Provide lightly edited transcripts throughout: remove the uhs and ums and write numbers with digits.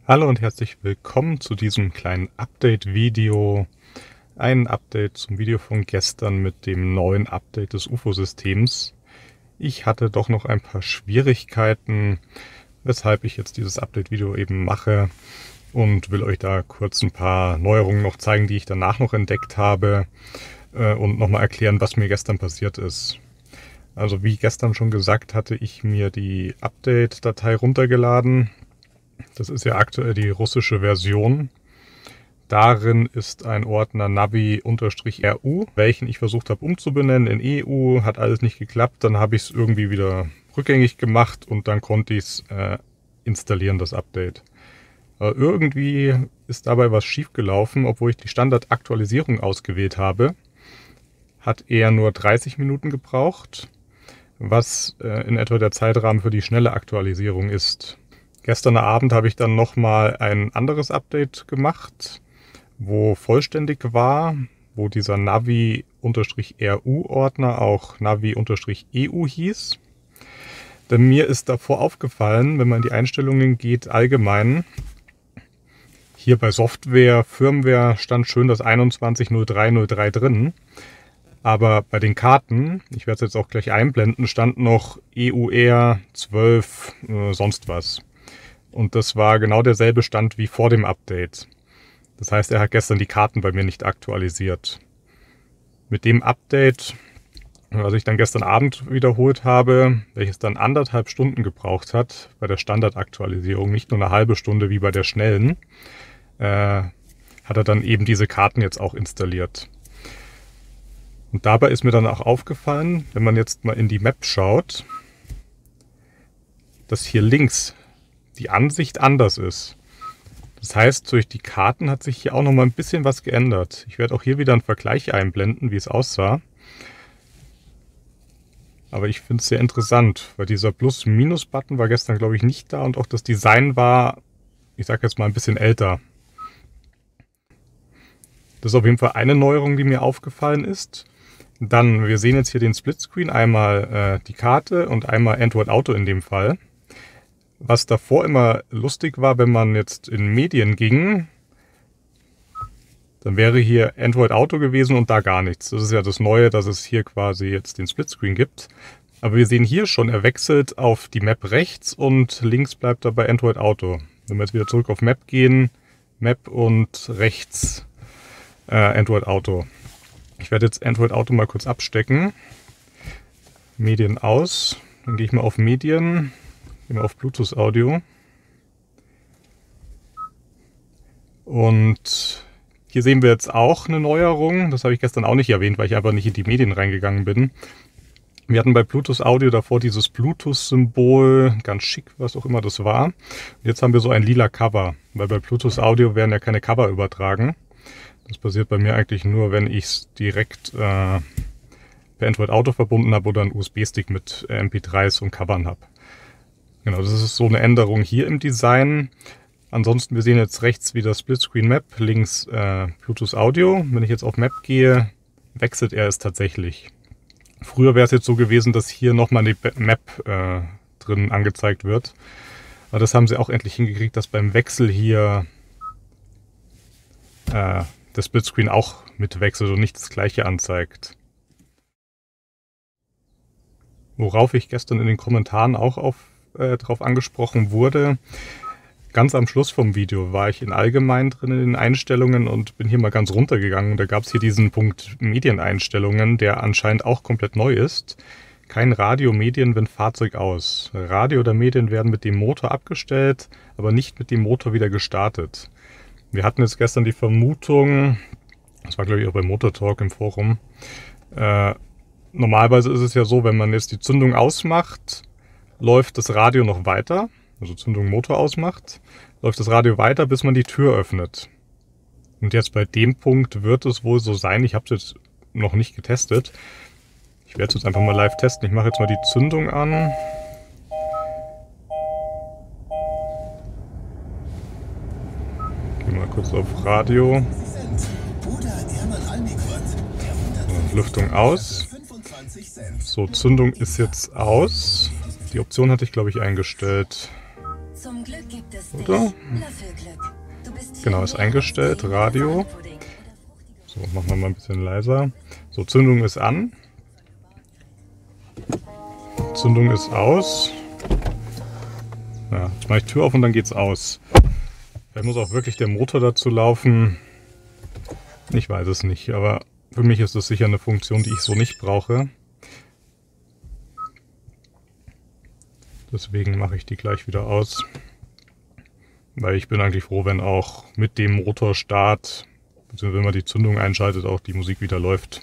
Hallo und herzlich willkommen zu diesem kleinen Update-Video. Ein Update zum Video von gestern mit dem neuen Update des UFO-Systems. Ich hatte doch noch ein paar Schwierigkeiten, weshalb ich jetzt dieses Update-Video eben mache und will euch da kurz ein paar Neuerungen noch zeigen, die ich danach noch entdeckt habe und nochmal erklären, was mir gestern passiert ist. Also wie gestern schon gesagt, hatte ich mir die Update-Datei runtergeladen. Das ist ja aktuell die russische Version. Darin ist ein Ordner Navi-RU, welchen ich versucht habe umzubenennen in EU. Hat alles nicht geklappt. Dann habe ich es irgendwie wieder rückgängig gemacht und dann konnte ich es installieren, das Update. Aber irgendwie ist dabei was schief gelaufen, obwohl ich die Standardaktualisierung ausgewählt habe. Hat er nur 30 Minuten gebraucht, was in etwa der Zeitrahmen für die schnelle Aktualisierung ist. Gestern Abend habe ich dann nochmal ein anderes Update gemacht, wo vollständig war, wo dieser Navi-RU-Ordner auch Navi-EU hieß. Denn mir ist davor aufgefallen, wenn man in die Einstellungen geht, allgemein, hier bei Software, Firmware stand schön das 21.03.03 drin. Aber bei den Karten, ich werde es jetzt auch gleich einblenden, stand noch EUR 12 sonst was. Und das war genau derselbe Stand wie vor dem Update. Das heißt, er hat gestern die Karten bei mir nicht aktualisiert. Mit dem Update, was ich dann gestern Abend wiederholt habe, welches dann 1,5 Stunden gebraucht hat bei der Standardaktualisierung, nicht nur eine halbe Stunde wie bei der schnellen, hat er dann eben diese Karten jetzt auch installiert. Und dabei ist mir dann auch aufgefallen, wenn man jetzt mal in die Map schaut, dass hier links die Ansicht anders ist. Das heißt, durch die Karten hat sich hier auch noch mal ein bisschen was geändert. Ich werde auch hier wieder einen Vergleich einblenden, wie es aussah. Aber ich finde es sehr interessant, weil dieser Plus-Minus-Button war gestern, glaube ich, nicht da und auch das Design war, ich sage jetzt mal, ein bisschen älter. Das ist auf jeden Fall eine Neuerung, die mir aufgefallen ist. Dann, wir sehen jetzt hier den Splitscreen, einmal die Karte und einmal Android Auto in dem Fall. Was davor immer lustig war, wenn man jetzt in Medien ging, dann wäre hier Android Auto gewesen und da gar nichts. Das ist ja das Neue, dass es hier quasi jetzt den Splitscreen gibt. Aber wir sehen hier schon, er wechselt auf die Map rechts und links bleibt dabei Android Auto. Wenn wir jetzt wieder zurück auf Map gehen, Map und rechts Android Auto. Ich werde jetzt Android Auto mal kurz abstecken. Medien aus. Dann gehe ich mal auf Medien. Gehen wir auf Bluetooth Audio. Und hier sehen wir jetzt auch eine Neuerung. Das habe ich gestern auch nicht erwähnt, weil ich einfach nicht in die Medien reingegangen bin. Wir hatten bei Bluetooth Audio davor dieses Bluetooth-Symbol, ganz schick, was auch immer das war. Und jetzt haben wir so ein lila Cover, weil bei Bluetooth Audio werden ja keine Cover übertragen. Das passiert bei mir eigentlich nur, wenn ich es direkt per Android Auto verbunden habe oder einen USB-Stick mit MP3s und Covern habe. Genau, das ist so eine Änderung hier im Design. Ansonsten, wir sehen jetzt rechts wieder Splitscreen Map, links Bluetooth Audio. Wenn ich jetzt auf Map gehe, wechselt er es tatsächlich. Früher wäre es jetzt so gewesen, dass hier nochmal die Map drin angezeigt wird. Aber das haben sie auch endlich hingekriegt, dass beim Wechsel hier der Splitscreen auch mitwechselt und nicht das gleiche anzeigt. Worauf ich gestern in den Kommentaren auch drauf angesprochen wurde. Ganz am Schluss vom Video war ich in allgemein drin in den Einstellungen und bin hier mal ganz runtergegangen. Da gab es hier diesen Punkt Medieneinstellungen, der anscheinend auch komplett neu ist. Kein Radio, Medien, wenn Fahrzeug aus. Radio oder Medien werden mit dem Motor abgestellt, aber nicht mit dem Motor wieder gestartet. Wir hatten jetzt gestern die Vermutung, das war glaube ich auch bei Motor Talk im Forum, normalerweise ist es ja so, wenn man jetzt die Zündung ausmacht, läuft das Radio noch weiter, also Zündung Motor ausmacht, läuft das Radio weiter, bis man die Tür öffnet. Und jetzt bei dem Punkt wird es wohl so sein, ich habe es jetzt noch nicht getestet. Ich werde es jetzt einfach mal live testen. Ich mache jetzt mal die Zündung an. Gehen mal kurz auf Radio. Und Lüftung aus. So, Zündung ist jetzt aus. Die Option hatte ich, glaube ich, eingestellt. Zum Glück gibt es Oder? Löffelglück. Du bist Genau, ist eingestellt, Radio. So, machen wir mal ein bisschen leiser. So, Zündung ist an. Zündung ist aus. Ja, jetzt mache ich Tür auf und dann geht's aus. Vielleicht muss auch wirklich der Motor dazu laufen. Ich weiß es nicht, aber für mich ist das sicher eine Funktion, die ich so nicht brauche. Deswegen mache ich die gleich wieder aus. Weil ich bin eigentlich froh, wenn auch mit dem Motorstart, beziehungsweise wenn man die Zündung einschaltet, auch die Musik wieder läuft.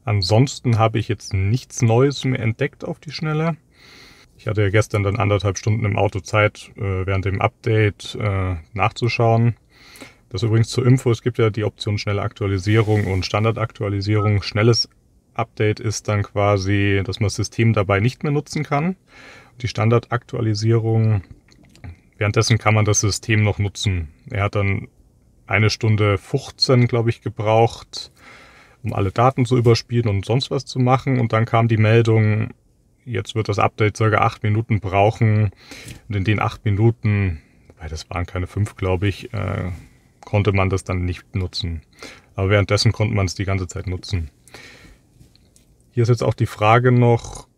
Ansonsten habe ich jetzt nichts Neues mehr entdeckt auf die Schnelle. Ich hatte ja gestern dann 1,5 Stunden im Auto Zeit, während dem Update nachzuschauen. Das übrigens zur Info, es gibt ja die Option schnelle Aktualisierung und Standardaktualisierung. Schnelles Update ist dann quasi, dass man das System dabei nicht mehr nutzen kann. Die Standardaktualisierung, währenddessen kann man das System noch nutzen. Er hat dann 1 Stunde 15, glaube ich, gebraucht, um alle Daten zu überspielen und sonst was zu machen. Und dann kam die Meldung, jetzt wird das Update ca. 8 Minuten brauchen. Und in den 8 Minuten, weil das waren keine 5, glaube ich, konnte man das dann nicht nutzen. Aber währenddessen konnte man es die ganze Zeit nutzen. Hier ist jetzt auch die Frage noch,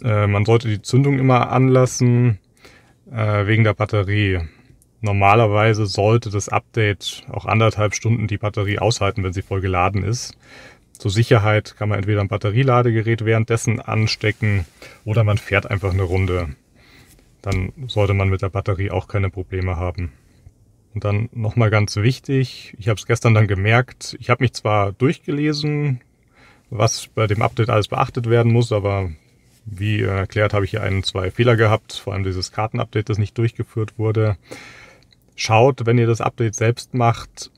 man sollte die Zündung immer anlassen, wegen der Batterie. Normalerweise sollte das Update auch 1,5 Stunden die Batterie aushalten, wenn sie voll geladen ist. Zur Sicherheit kann man entweder ein Batterieladegerät währenddessen anstecken oder man fährt einfach eine Runde. Dann sollte man mit der Batterie auch keine Probleme haben. Und dann nochmal ganz wichtig, ich habe es gestern dann gemerkt, ich habe mich zwar durchgelesen, was bei dem Update alles beachtet werden muss, aber wie erklärt, habe ich hier 2 Fehler gehabt, vor allem dieses Kartenupdate, das nicht durchgeführt wurde. Schaut, wenn ihr das Update selbst macht,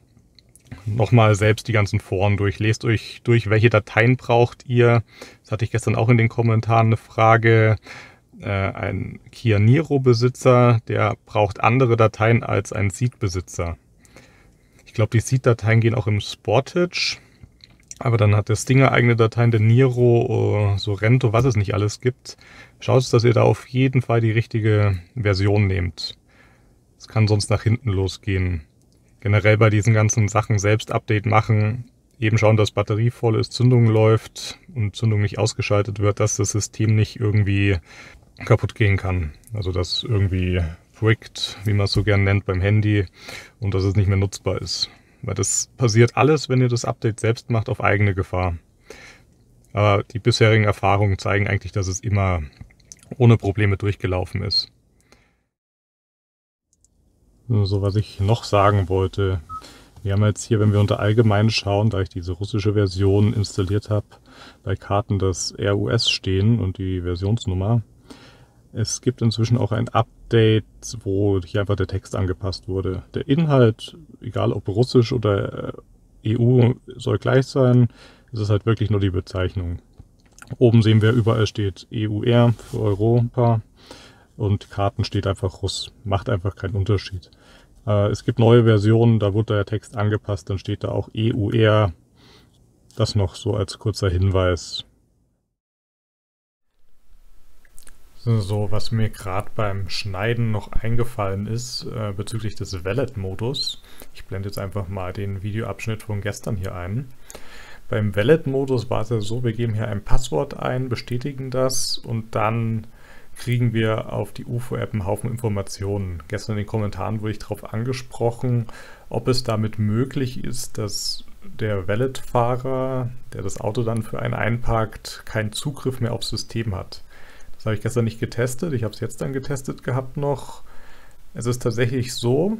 nochmal selbst die ganzen Foren durch. Lest euch durch, welche Dateien braucht ihr. Das hatte ich gestern auch in den Kommentaren eine Frage. Ein Kia Niro-Besitzer, der braucht andere Dateien als ein Ceed-Besitzer. Ich glaube, die Ceed-Dateien gehen auch im Sportage. Aber dann hat der Stinger eigene Dateien, der Niro, Sorento, was es nicht alles gibt. Schaut, dass ihr da auf jeden Fall die richtige Version nehmt. Es kann sonst nach hinten losgehen. Generell bei diesen ganzen Sachen selbst Update machen, eben schauen, dass Batterie voll ist, Zündung läuft und Zündung nicht ausgeschaltet wird, dass das System nicht irgendwie kaputt gehen kann. Also dass irgendwie frickt, wie man es so gern nennt beim Handy, und dass es nicht mehr nutzbar ist. Weil das passiert alles, wenn ihr das Update selbst macht, auf eigene Gefahr. Aber die bisherigen Erfahrungen zeigen eigentlich, dass es immer ohne Probleme durchgelaufen ist. So, was ich noch sagen wollte. Wir haben jetzt hier, wenn wir unter Allgemein schauen, da ich diese russische Version installiert habe, bei Karten das RUS stehen und die Versionsnummer. Es gibt inzwischen auch ein Update, wo hier einfach der Text angepasst wurde. Der Inhalt, egal ob russisch oder EU, soll gleich sein. Es ist halt wirklich nur die Bezeichnung. Oben sehen wir, überall steht EUR für Europa und Karten steht einfach Russ. Macht einfach keinen Unterschied. Es gibt neue Versionen, da wurde der Text angepasst, dann steht da auch EUR. Das noch so als kurzer Hinweis. So, was mir gerade beim Schneiden noch eingefallen ist, bezüglich des Valet-Modus. Ich blende jetzt einfach mal den Videoabschnitt von gestern hier ein. Beim Valet-Modus war es ja so, wir geben hier ein Passwort ein, bestätigen das und dann kriegen wir auf die UFO-App einen Haufen Informationen. Gestern in den Kommentaren wurde ich darauf angesprochen, ob es damit möglich ist, dass der Valet-Fahrer, der das Auto dann für einen einparkt, keinen Zugriff mehr aufs System hat. Das habe ich gestern nicht getestet, ich habe es jetzt dann getestet gehabt noch. Es ist tatsächlich so,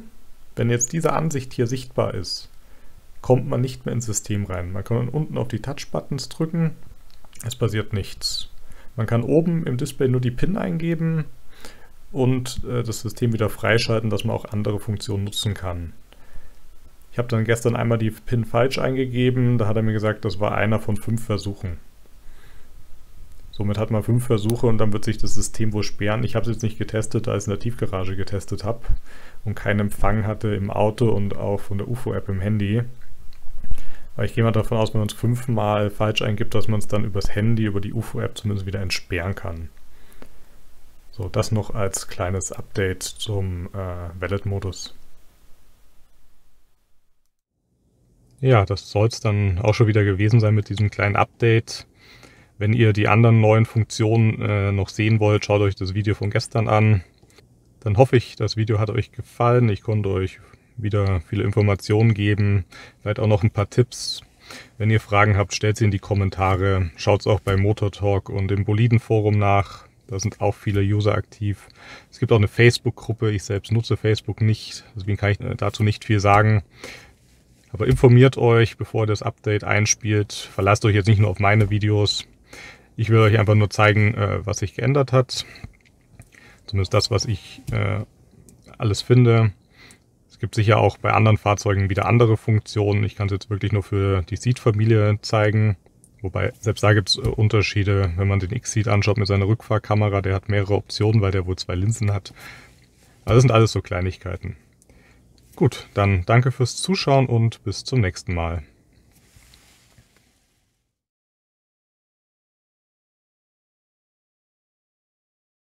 wenn jetzt diese Ansicht hier sichtbar ist, kommt man nicht mehr ins System rein. Man kann dann unten auf die Touch-Buttons drücken, es passiert nichts. Man kann oben im Display nur die PIN eingeben und das System wieder freischalten, dass man auch andere Funktionen nutzen kann. Ich habe dann gestern einmal die PIN falsch eingegeben, da hat er mir gesagt, das war einer von 5 Versuchen. Somit hat man 5 Versuche und dann wird sich das System wohl sperren. Ich habe es jetzt nicht getestet, da ich es in der Tiefgarage getestet habe und keinen Empfang hatte im Auto und auch von der UFO-App im Handy. Weil ich gehe mal davon aus, wenn man es 5-mal falsch eingibt, dass man es dann übers Handy, über die UFO-App zumindest wieder entsperren kann. So, das noch als kleines Update zum Valid-Modus. Ja, das soll es dann auch schon wieder gewesen sein mit diesem kleinen Update. Wenn ihr die anderen neuen Funktionen noch sehen wollt, schaut euch das Video von gestern an. Dann hoffe ich, das Video hat euch gefallen. Ich konnte euch wieder viele Informationen geben, vielleicht auch noch ein paar Tipps. Wenn ihr Fragen habt, stellt sie in die Kommentare. Schaut es auch bei Motortalk und im Boliden-Forum nach. Da sind auch viele User aktiv. Es gibt auch eine Facebook-Gruppe. Ich selbst nutze Facebook nicht, deswegen kann ich dazu nicht viel sagen. Aber informiert euch, bevor ihr das Update einspielt. Verlasst euch jetzt nicht nur auf meine Videos. Ich will euch einfach nur zeigen, was sich geändert hat. Zumindest das, was ich alles finde. Es gibt sicher auch bei anderen Fahrzeugen wieder andere Funktionen. Ich kann es jetzt wirklich nur für die Ceed-Familie zeigen. Wobei, selbst da gibt es Unterschiede. Wenn man den X-Ceed anschaut mit seiner Rückfahrkamera, der hat mehrere Optionen, weil der wohl 2 Linsen hat. Also das sind alles so Kleinigkeiten. Gut, dann danke fürs Zuschauen und bis zum nächsten Mal.